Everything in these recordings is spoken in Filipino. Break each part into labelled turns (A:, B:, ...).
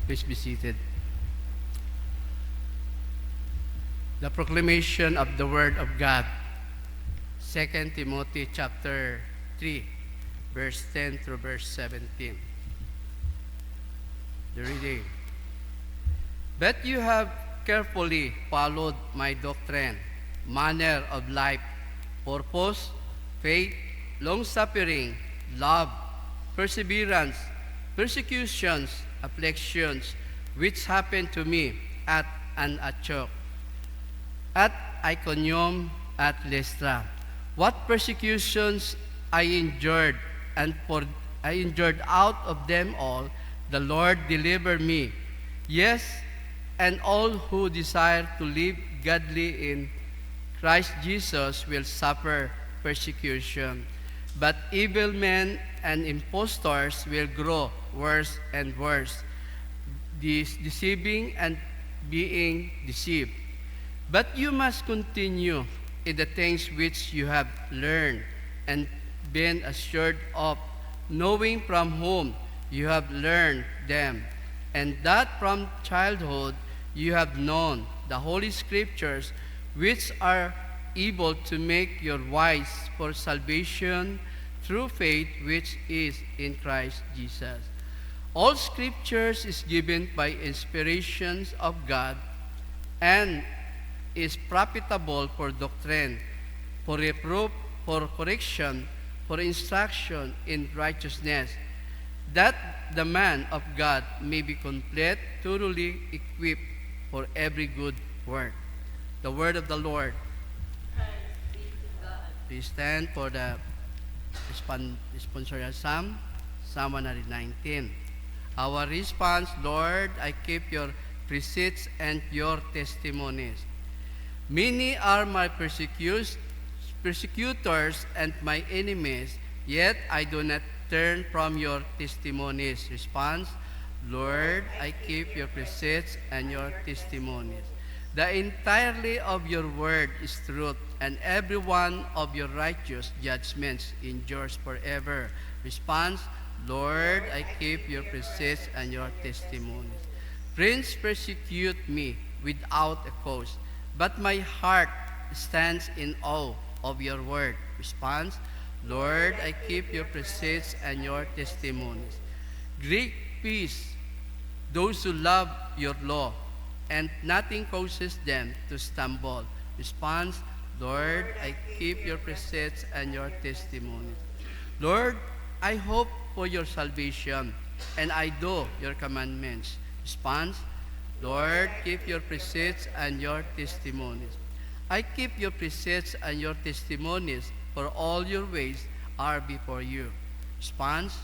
A: Please be seated. The proclamation of the Word of God, 2 Timothy chapter 3, verse 10 through verse 17. The reading. But you have carefully followed my doctrine, manner of life, purpose, faith, long-suffering, love, perseverance, persecutions, afflictions, which happened to me at Antioch, at Iconium, at Lystra. What persecutions I endured, and for I endured out of them all, the Lord delivered me. Yes, and all who desire to live godly in Christ Jesus will suffer persecution. But evil men and impostors will grow worse and worse, deceiving and being deceived. But you must continue in the things which you have learned and been assured of, knowing from whom you have learned them, and that from childhood you have known the Holy Scriptures, which are able to make you wise for salvation through faith which is in Christ Jesus. All Scriptures is given by inspirations of God and is profitable for doctrine, for reproof, for correction, for instruction in righteousness, that the man of God may be complete, thoroughly equipped for every good work. The word of the Lord. Please stand for the responsorial psalm, Psalm 119. Our response, Lord, I keep your precepts and your testimonies. Many are my persecutors and my enemies, yet I do not turn from your testimonies. Response, Lord, I keep your precepts and your testimonies. The entirety of your word is truth, and every one of your righteous judgments endures forever. Response, Lord, I keep your precepts and your testimonies. Prince persecute me without a cause, but my heart stands in awe of your word. Response, Lord, I keep your precepts and your testimonies. Great peace, those who love your law, and nothing causes them to stumble. Response, Lord, I keep your precepts and your testimonies. Lord, I hope for your salvation, and I do your commandments. Response, Lord, keep your precepts and your testimonies. I keep your precepts and your testimonies, for all your ways are before you. Response,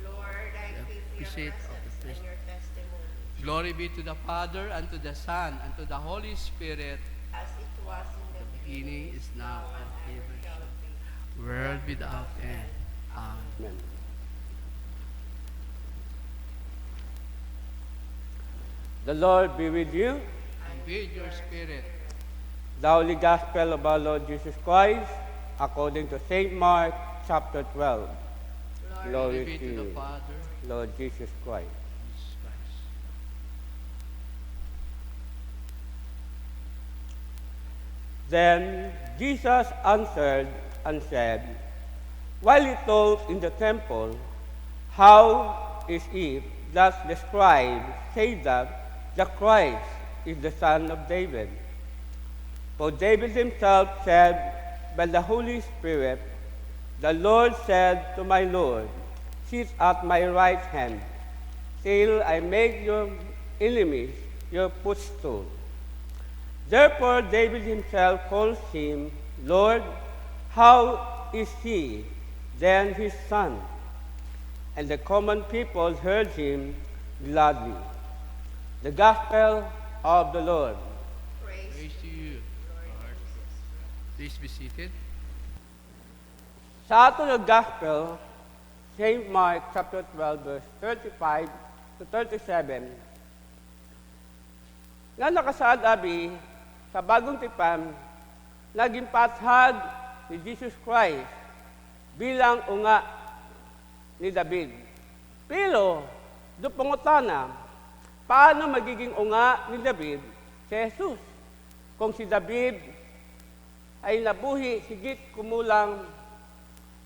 B: Lord, I keep your
A: precept of the
B: precepts and your testimonies,
A: glory be to the Father, and to the Son, and to the Holy Spirit,
B: as it was in the
A: beginning, is now, and ever shall be, world without end. Amen.
C: Amen. The Lord be with you.
A: And with your spirit,
C: The Holy Gospel of our Lord Jesus Christ, according to St. Mark, chapter 12.
A: glory
C: Glory
A: be
C: to
A: to the
C: you,
A: Father,
C: Lord Jesus Christ.
A: Jesus Christ.
C: Then Jesus answered and said, while he taught in the temple, how is it that the scribes say that the Christ is the Son of David? For David himself said by the Holy Spirit, the Lord said to my Lord, sit at my right hand, till I make your enemies your footstool. Therefore David himself calls him Lord. How is he then his son? And the common people heard him gladly. The Gospel of the Lord.
B: praise
A: Praise to you, Lord. Please be seated.
C: Sa ato ng Gospel, St. Mark chapter 12, verse 35 to 37, nga nakasaad abi sa bagong tipan, naging pathag ni Jesus Christ bilang unga ni David. Pero, do pangutana, paano magiging unga ni David si Jesus? Kung si David ay nabuhi higit kumulang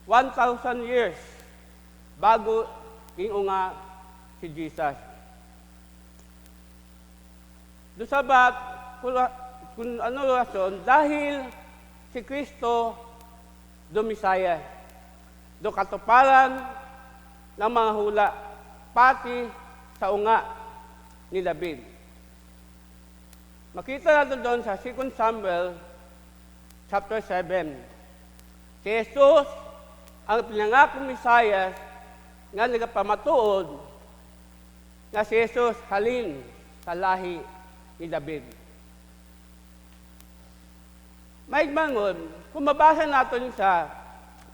C: 1,000 years bago inunga si Jesus. Doon sabat, kung ano rason, dahil si Kristo do Misaya, do katuparan ng mga hula, pati sa unga ni David. Makita natin doon sa 2 Samuel chapter 7. Si Jesus, ang pinangakong Misaya, nga nagpamatuod na si Jesus halin sa lahi ni David. Maigmangon, kung mabasa natin sa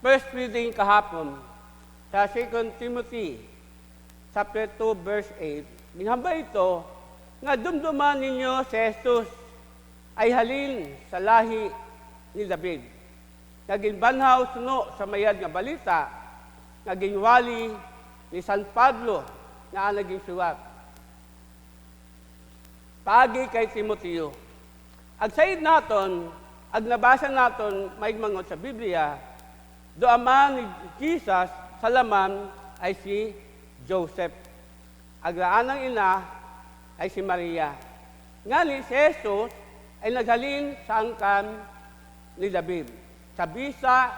C: first reading kahapon, sa 2 Timothy, chapter 2, verse 8, minhamba ito, nga dumduman ninyo si Jesus ay halin sa lahi ni David. Naging banhaw suno sa mayad nga balita, naging wali ni San Pablo na naging suwat. Paagi kay Timoteo. Ag said naton, ag nabasa naton maigmangon sa Biblia, do ama ni Jesus sa laman ay si Joseph. Ag raanang ina ay si Maria. Ngani si Jesus ay naghalin sa angkan ni David. Sa bisa,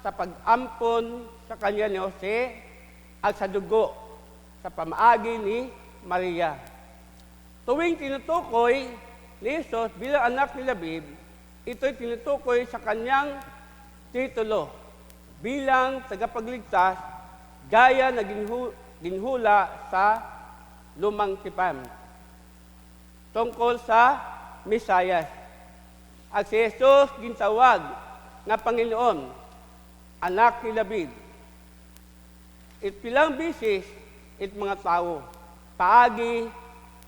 C: sa pag-ampon sa kanya ni Jose, at sa dugo, sa pamaagi ni Maria. Tuwing tinutukoy ni Jesus bilang anak ni David, ito'y tinutukoy sa kanyang titulo bilang tagapagligtas, gaya na ginhula sa lumang tipan tungkol sa Mesiyas. At si Jesus gintawag na Panginoon, anak ni David. Pilang bisis mga tao, paagi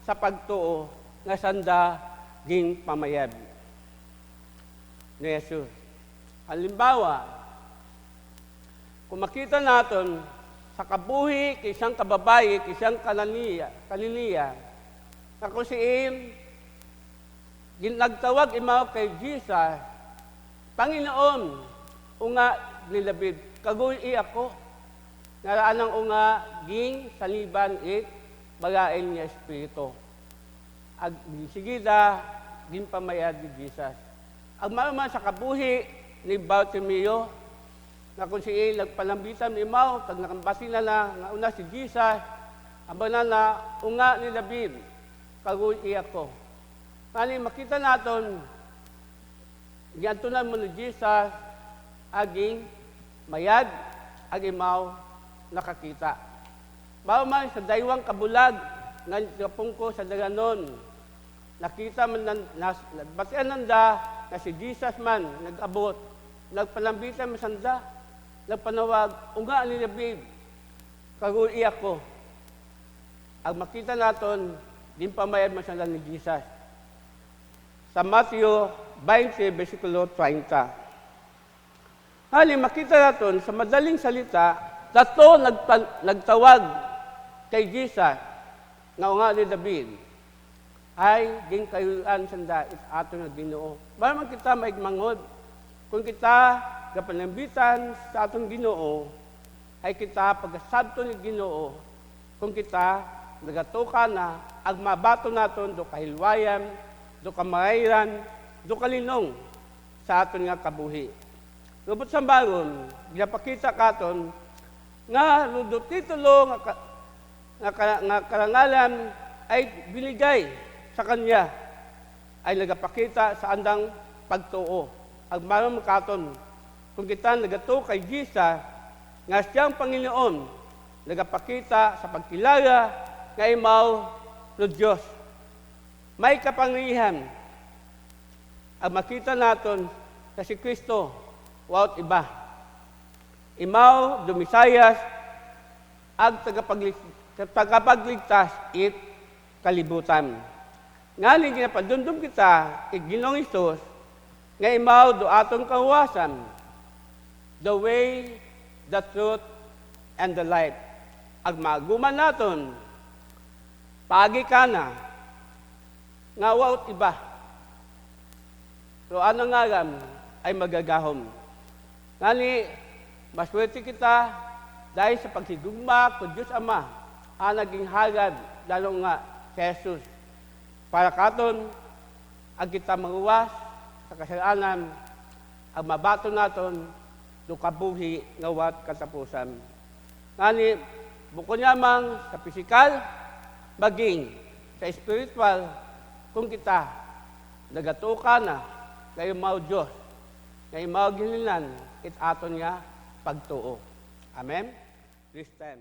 C: sa pagtuo nga sanda ging pamayab ni Jesus. Halimbawa, kung makita natin sa kabuhi, kisang kababayi, kisang kaniliya, na kung siim, nagtawag imaw kay Jesus, Panginoon, unga ni David, kaguy ako, naraan ng unga, ging saliban bagain niya Espiritu. Ag sigida, ging pamayad ni Jesus. Ang maman sa kabuhi ni Bartimeo, na kung siya nagpalambitan ni Imaw, kag nakambasi na nga una si Jesus, abang na unga ni David, kaguy ako. Kani makita natin, giantunan mo ni Jesus, aging mayad, agimaw, nakakita. Bawman sa daywang kabulag, nga kapungko sa daganon, nakita man, batian nanda, na si Jesus man, nag-abot, nagpalambitan masanda, nagpanawag, unga ni David, kaguli ako. Ang makita natin, din pamayad masanda ni Jesus. Sa Matthew 20, versikulo 30. Hali, makita natin, sa madaling salita, tato nagtawag kay Jesus, nga nga ni David, ay ging kayuan sanda it ato na Ginoo. Baraman kita maigmangod, kung kita kapanambitan sa atong Ginoo, ay kita pagkasabto ni Ginoo, kung kita nagatuka na, agmabato naton do kahilwayan, do kamayran, do kalinong sa aton nga kabuhi. Lubot sa baron, ginapakita katon, nga do titulo nga karangalan ay binigay sa kanya, ay nagapakita sa andang pagtuo. Agmaron katon, kung kita nagato kay Jesus, nga siyang Panginoon, nagapakita sa pagkilala nga imaw no Diyos. May kapangyarihan ang makita naton sa si Kristo, wawat iba. Imaw, dumisayas, ag tagapagligtas, it kalibutan. Ngaling ginapadundum kita, Ginong Isus, nga imaw do atong kawasan, the way, the truth, and the light. Ag maguman naton, Paagi ka na, ngawat iba. So ano nga lang ay magagahom. Ngani, maswerte kita dahil sa pagsigugma ko Diyos Ama, ang naging hagad, lalo nga si Jesus. Para katon, ang kita manguwas sa kasalanan, ang mabato naton, lukabuhi, ngawat katapusan. Ngani, bukod namang sa pisikal, maging sa spiritual, kung kita nagatuka na, kayo mao Diyos, kayo mao gilinan, it aton nga pagtuo. Amen? This time.